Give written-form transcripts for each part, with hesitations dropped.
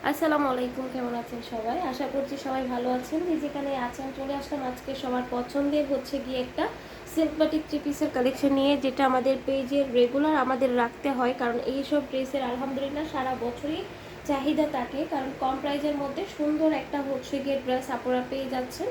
আসসালামু আলাইকুম, কেমন আছেন সবাই? আশা করছি সবাই ভালো আছেন। যেখানে আছেন চলে আসলাম আজকে সবার পছন্দের হচ্ছে গিয়ে একটা সিল্ক বাটিক থ্রি পিসের কালেকশন নিয়ে, যেটা আমাদের পেজে রেগুলার আমাদের রাখতে হয়, কারণ এইসব ড্রেসের আলহামদুলিল্লাহ সারা বছরই চাহিদা থাকে, কারণ কম প্রাইজের মধ্যে সুন্দর একটা হচ্ছে গিয়ে ড্রেস আপনারা পেয়ে যাচ্ছেন।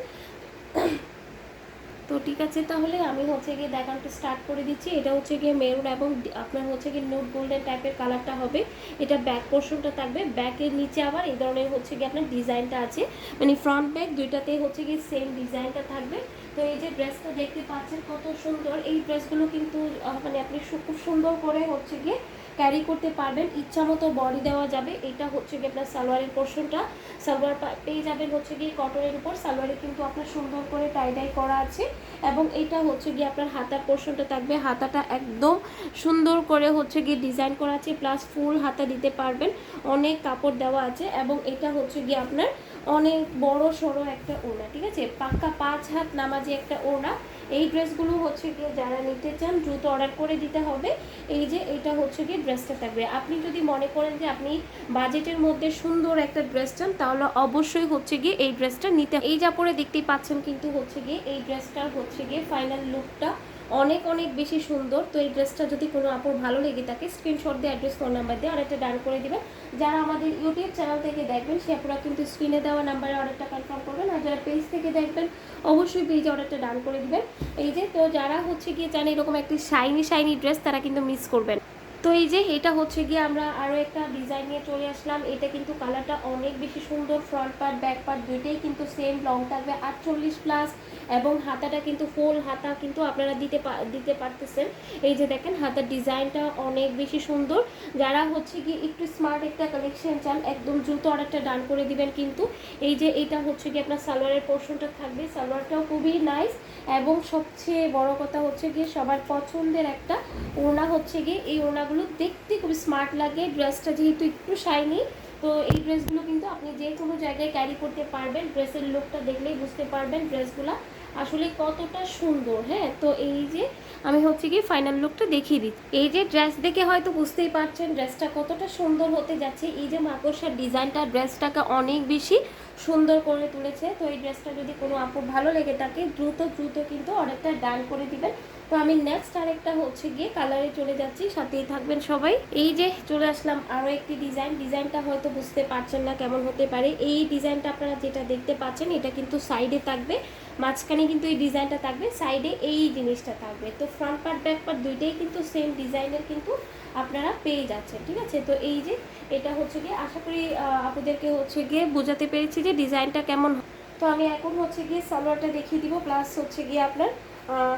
তো ঠিক আছে, তাহলে আমি হচ্ছে গিয়ে দেখানোটা স্টার্ট করে দিচ্ছি। এটা হচ্ছে গিয়ে মেরুন এবং আপনার হচ্ছে গিয়ে নুট গোল্ডেন টাইপের কালারটা হবে। এটা ব্যাক পোর্শনটা থাকবে, ব্যাকের নিচে আবার এই ধরনের হচ্ছে গিয়ে আপনার ডিজাইনটা আছে, মানে ফ্রন্ট ব্যাক দুইটাতেই হচ্ছে গিয়ে সেম ডিজাইনটা থাকবে। তো এই যে ড্রেসটা দেখতে পাচ্ছেন কত সুন্দর, এই ড্রেসগুলো কিন্তু মানে আপনি খুব সুন্দর করে হচ্ছে গিয়ে ক্যারি করতে পারবেন, ইচ্ছা মতো বডি দেওয়া যাবে। এটা হচ্ছে গিয়ে আপনার সালোয়ারের পোর্শনটা, সালোয়ার পেয়ে যাবেন হচ্ছে গিয়ে কটনের উপর, সালোয়ারে কিন্তু আপনার সুন্দর করে টাই ডাই করা আছে। এবং এটা হচ্ছে গিয়ে আপনার হাতার পোর্শনটা থাকবে, হাতাটা একদম সুন্দর করে হচ্ছে গিয়ে ডিজাইন করা আছে, প্লাস ফুল হাতা দিতে পারবেন, অনেক কাপড় দেওয়া আছে। এবং এটা হচ্ছে গিয়ে আপনার অনেক বড় সড়ো একটা ওড়না, ঠিক আছে, পাক্কা 5 হাত নামাজি একটা ওড়না। এই ড্রেসগুলো হচ্ছে গিয়ে যারা নিতে চান দ্রুত অর্ডার করে দিতে হবে। এই যে এটা হচ্ছে গিয়ে ড্রেসটা থাকবে। আপনি যদি মনে করেন যে আপনি বাজেটের মধ্যে সুন্দর একটা ড্রেস চান, তাহলে অবশ্যই হচ্ছে গিয়ে এই ড্রেসটা নিতে। এই যা পরে দেখতেই পাচ্ছেন কিন্তু হচ্ছে গিয়ে এই ড্রেসটার হচ্ছে গিয়ে ফাইনাল লুকটা অনেক অনেক বেশি সুন্দর। তো এই ড্রেসটা যদি কোনো আপুর ভালো লেগে থাকে স্ক্রিনশট দিয়ে অ্যাড্রেস ফোন নাম্বার দিয়ে অর্ডারটা ডান করে দিবেন। যারা আমাদের ইউটিউব চ্যানেল থেকে দেখবেন সে আপুরা কিন্তু স্ক্রিনে দেওয়া নাম্বারে অর্ডারটা কনফার্ম করবেন, আর যারা পেজ থেকে দেখবেন অবশ্যই পেজে অর্ডারটা ডান করে দিবেন। এই যে, তো যারা হচ্ছে গিয়ে চান এরকম একটি শাইনি শাইনি ড্রেস, তারা কিন্তু মিস করবেন। তো এই যে এটা হচ্ছে গিয়ে আমরা আরও একটা ডিজাইন নিয়ে চলে আসলাম। এটা কিন্তু কালারটা অনেক বেশি সুন্দর, ফ্রন্ট পার্ট ব্যাক পার্ট দুইটাই কিন্তু সেম লং থাকবে 48+, এবং হাতাটা কিন্তু ফুল হাতা কিন্তু আপনারা দিতে পারতেছেন। এই যে দেখেন হাতার ডিজাইনটা অনেক বেশি সুন্দর। যারা হচ্ছে গিয়ে একটু স্মার্ট একটা কালেকশন চান একদম দ্রুত অর্ডারটা ডান করে দিবেন। কিন্তু এই যে এটা হচ্ছে গিয়ে আপনার সালোয়ারের পোর্শনটা থাকবে, সালোয়ারটাও খুবই নাইস। এবং সবচেয়ে বড় কথা হচ্ছে গিয়ে সবার পছন্দের একটা ওড়না হচ্ছে গিয়ে, এই ওড়নাগুলো দেখতে খুব স্মার্ট লাগে। ড্রেসটা যেহেতু একটু শাইনি, তো এই ড্রেসগুলো কিন্তু আপনি যে কোনো জায়গায় ক্যারি করতে পারবেন। ড্রেসের লুকটা দেখলেই বুঝতে পারবেন ড্রেসগুলো আসলে কতটা সুন্দর। হ্যাঁ, তো এই যে আমি হচ্ছে গিয়ে ফাইনাল লুকটা দেখিয়ে দিচ্ছি। এই যে ড্রেস দেখে হয়তো বুঝতেই পারছেন ড্রেসটা কতটা সুন্দর হতে যাচ্ছে। এই যে মাকড়সার ডিজাইনটা ড্রেসটাকে অনেক বেশি সুন্দর করে তুলেছে। তো এই ড্রেসটা যদি কোনো আপুর ভালো লেগে থাকে দ্রুত দ্রুত কিন্তু অর্ডারটা ডান করে দিবেন। তো আমি নেক্সট আরেকটা হচ্ছে গিয়ে কালারে চলে যাচ্ছি, সাথেই থাকবেন সবাই। এই যে চলে আসলাম আরও একটি ডিজাইনটা হয়তো বুঝতে পারছেন না কেমন হতে পারে। এই ডিজাইনটা আপনারা যেটা দেখতে পাচ্ছেন এটা কিন্তু সাইডে থাকবে, মাঝখানে কিন্তু এই ডিজাইনটা থাকবে, সাইডে এই জিনিসটা থাকবে। তো ফ্রন্ট পার্ট ব্যাক পার্ট দুইটাই কিন্তু সেম ডিজাইনের কিন্তু আপনারা পেয়ে যাচ্ছেন, ঠিক আছে। তো এই যে এটা হচ্ছে গিয়ে আশা করি আপনাদেরকে হচ্ছে গিয়ে বোঝাতে পেরেছি যে ডিজাইনটা কেমন। তো আমি এখন হচ্ছে গিয়ে সালোয়ারটা দেখিয়ে দিব, প্লাস হচ্ছে গিয়ে আপনার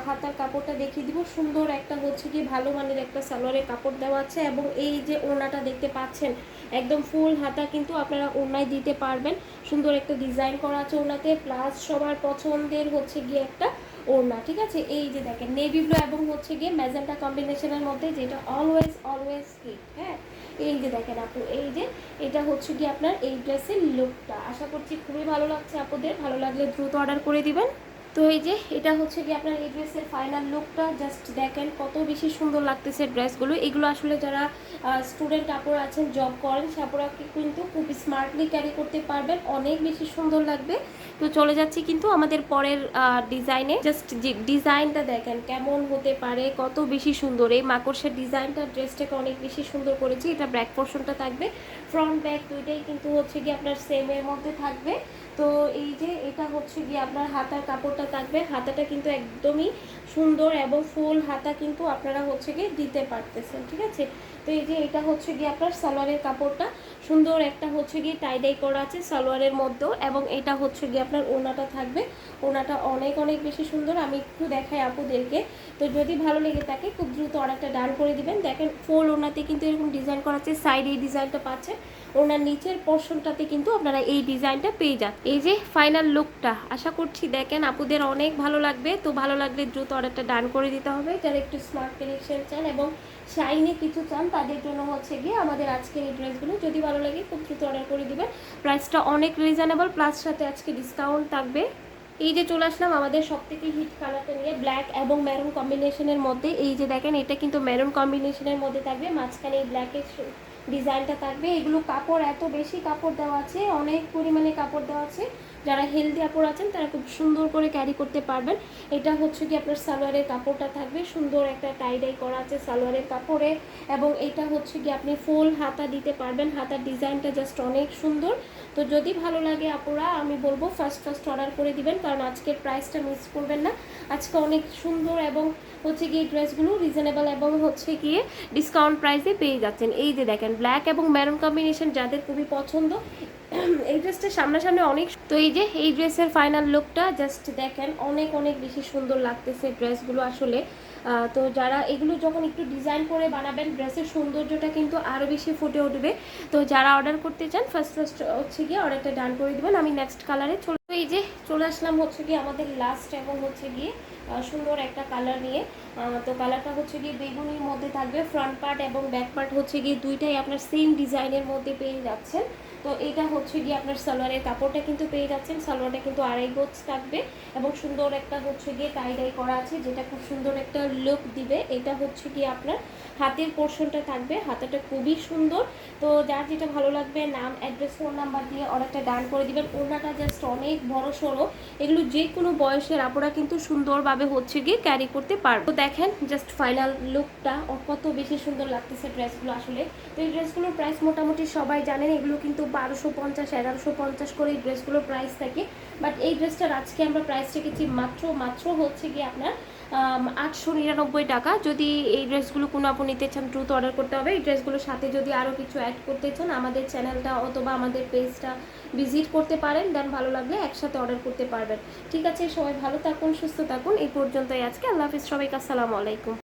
হাতার কাপড়টা দেখিয়ে দিব। সুন্দর একটা হচ্ছে গিয়ে ভালো মানের একটা সালোয়ারের কাপড় দেওয়া আছে। এবং এই যে ওড়নাটা দেখতে পাচ্ছেন একদম ফুল হাতা কিন্তু আপনারা ওড়নায় দিতে পারবেন। সুন্দর একটা ডিজাইন করা আছে ওড়নাতে, প্লাস সবার পছন্দের হচ্ছে গিয়ে একটা ওড়না, ঠিক আছে। এই যে দেখেন নেভি ব্লু এবং হচ্ছে গিয়ে ম্যাজেন্টা কম্বিনেশনের মধ্যে, যেটা অলওয়েজ অলওয়েজ হিট। হ্যাঁ, এই যে দেখেন আপু, এই যে এটা হচ্ছে গিয়ে আপনার এই ড্রেসের লুকটা। আশা করছি খুবই ভালো লাগছে আপুদের, ভালো লাগলে দ্রুত অর্ডার করে দিবেন। তো এই যে এটা হচ্ছে কি আপনার এই ড্রেসের ফাইনাল লুকটা, জাস্ট দেখেন কত বেশি সুন্দর লাগতেছে ড্রেসগুলো। এগুলো আসলে যারা স্টুডেন্ট আপুরা আছেন, জব করেন, সে আপুরা কিন্তু খুব স্মার্টলি ক্যারি করতে পারবেন, অনেক বেশি সুন্দর লাগবে। তো চলে যাচ্ছি কিন্তু আমাদের পরের ডিজাইনে। জাস্ট ডিজাইনটা দেখেন কেমন হতে পারে, কত বেশি সুন্দর এই মাকড়সার ডিজাইনটা ড্রেসটাকে অনেক বেশি সুন্দর করেছি। এটা ব্যাক পোর্শনটা থাকবে, ফ্রন্ট ব্যাক দুইটাই কিন্তু হচ্ছে কি আপনার সেমের মধ্যে থাকবে। তো এই যে এটা হচ্ছে গিয়ে আপনার হাতার কাপড়টা থাকবে, হাতাটা কিন্তু একদমই সুন্দর এবং ফুল হাতা কিন্তু আপনারা হচ্ছে গিয়ে দিতে পারতেছেন, ঠিক আছে। তো এই যে এটা হচ্ছে গিয়ে আপনার সালোয়ারের কাপড়টা, সুন্দর একটা হচ্ছে গিয়ে টাইডাই করা আছে সালোয়ারের মধ্যেও। এবং এটা হচ্ছে গিয়ে আপনার ওড়নাটা থাকবে, ওড়নাটা অনেক অনেক বেশি সুন্দর। আমি একটু দেখাই আপুদেরকে। তো যদি ভালো লেগে থাকে খুব দ্রুত অর্ডারটা ডান করে দিবেন। দেখেন ফুল ওড়নাতে কিন্তু এরকম ডিজাইন করা আছে, সাইডে এই ডিজাইনটা পাচ্ছেন, ওনার নিচের পোর্শনটাতে কিন্তু আপনারা এই ডিজাইনটা পেয়ে যান। এই যে ফাইনাল লুকটা আশা করছি দেখেন আপুদের অনেক ভালো লাগবে। তো ভালো লাগলে দ্রুত অর্ডারটা ডান করে দিতে হবে। যারা একটু স্মার্ট কালেকশন চান এবং শাইনি কিছু চান তাদের জন্য হচ্ছে গিয়ে আমাদের আজকের এই ড্রেসগুলো যদি ভালো লাগে খুব দ্রুত অর্ডার করে দিবেন। প্রাইসটা অনেক রিজনেবল, প্লাস সাথে আজকে ডিসকাউন্ট থাকবে। এই যে চলে আসলাম আমাদের সবথেকে হিট কালারটা নিয়ে, ব্ল্যাক এবং মেরুন কম্বিনেশনের মধ্যে। এই যে দেখেন এটা কিন্তু মেরুন কম্বিনেশনের মধ্যে থাকবে, মাঝখানে এই ব্ল্যাকের ডিজাইনটা থাকবে। এগুলো কাপড় এত বেশি কাপড় দেওয়া আছে, অনেক পরিমাণে কাপড় দেওয়া আছে। যারা হেলদি কাপড় আছেন তারা খুব সুন্দর করে ক্যারি করতে পারবেন। এটা হচ্ছে কি আপনার সালোয়ারের কাপড়টা থাকবে, সুন্দর একটা টাই করা আছে সালোয়ারের কাপড়ে। এবং এটা হচ্ছে কি আপনি ফুল হাতা দিতে পারবেন, হাতার ডিজাইনটা জাস্ট অনেক সুন্দর। তো যদি ভালো লাগে আপুরা আমি বলবো ফার্স্ট অর্ডার করে দিবেন, কারণ আজকের প্রাইসটা মিস করবেন না। আজকে অনেক সুন্দর এবং হচ্ছে গিয়ে ড্রেসগুলো রিজনেবল এবং হচ্ছে গিয়ে ডিসকাউন্ট প্রাইসে পেয়ে যাচ্ছেন। এই যে দেখেন ব্ল্যাক এবং মেরুন কম্বিনেশন যাদের খুবই পছন্দ, এই ড্রেসটা সামনাসামনি অনেক। তো এই যে এই ড্রেসের ফাইনাল লুকটা জাস্ট দেখেন, অনেক অনেক বেশি সুন্দর লাগতেছে ড্রেসগুলো আসলে। তো যারা এগুলো যখন একটু ডিজাইন করে বানাবেন ড্রেসের সৌন্দর্যটা কিন্তু আরও বেশি ফুটে উঠবে। তো যারা অর্ডার করতে চান ফার্স্ট হচ্ছে গিয়ে অর্ডারটা ডান করে দেবেন। আমি নেক্সট কালারে এই যে চলে আসলাম হচ্ছে গিয়ে আমাদের লাস্ট এবং হচ্ছে গিয়ে সুন্দর একটা কালার নিয়ে। তো কালারটা হচ্ছে গিয়ে বেগুনির মধ্যে থাকবে, ফ্রন্ট পার্ট এবং ব্যাক পার্ট হচ্ছে গিয়ে দুইটাই আপনার সেম ডিজাইনের মধ্যে পেয়ে যাচ্ছেন। তো এটা হচ্ছে গিয়ে আপনার সালোয়ারের কাপড়টা কিন্তু পেয়ে যাচ্ছেন, সালোয়ারটা কিন্তু আড়াই গজ থাকবে এবং সুন্দর একটা হচ্ছে গিয়ে টাই করা আছে যেটা খুব সুন্দর একটা লুক দিবে। এটা হচ্ছে গিয়ে আপনার হাতের পোর্শনটা থাকবে, হাতাটা খুবই সুন্দর। তো যার যেটা ভালো লাগবে নাম অ্যাড্রেস ফোন নাম্বার দিয়ে অর্ডারটা ডান করে দিবেন। ওড়নাটা জাস্ট অনেক বড় সড়ো, এগুলো যে কোনো বয়সের আপুরা কিন্তু সুন্দরভাবে হচ্ছে গিয়ে ক্যারি করতে পারবে। তো দেখেন জাস্ট ফাইনাল লুকটা কত বেশি সুন্দর লাগতেছে ড্রেসগুলো আসলে। তো এই ড্রেসগুলোর প্রাইস মোটামুটি সবাই জানেন, এগুলো কিন্তু 1250 1150 করে এই ড্রেসগুলোর প্রাইস থাকে। বাট এই ড্রেসটার আজকে আমরা প্রাইস রেখেছি মাত্র হচ্ছে গিয়ে আপনার 899 টাকা। যদি এই ড্রেসগুলো কোনো আপনি নিতে চান দ্রুত অর্ডার করতে হবে। এই ড্রেসগুলোর সাথে যদি আরও কিছু অ্যাড করতে চান আমাদের চ্যানেলটা অথবা আমাদের পেজটা ভিজিট করতে পারেন, দেন ভালো লাগলে একসাথে অর্ডার করতে পারবেন। ঠিক আছে, সবাই ভালো থাকুন, সুস্থ থাকুন। এই পর্যন্তই আজকে, আল্লাহ হাফিজ সবাইকে, আসসালামু আলাইকুম।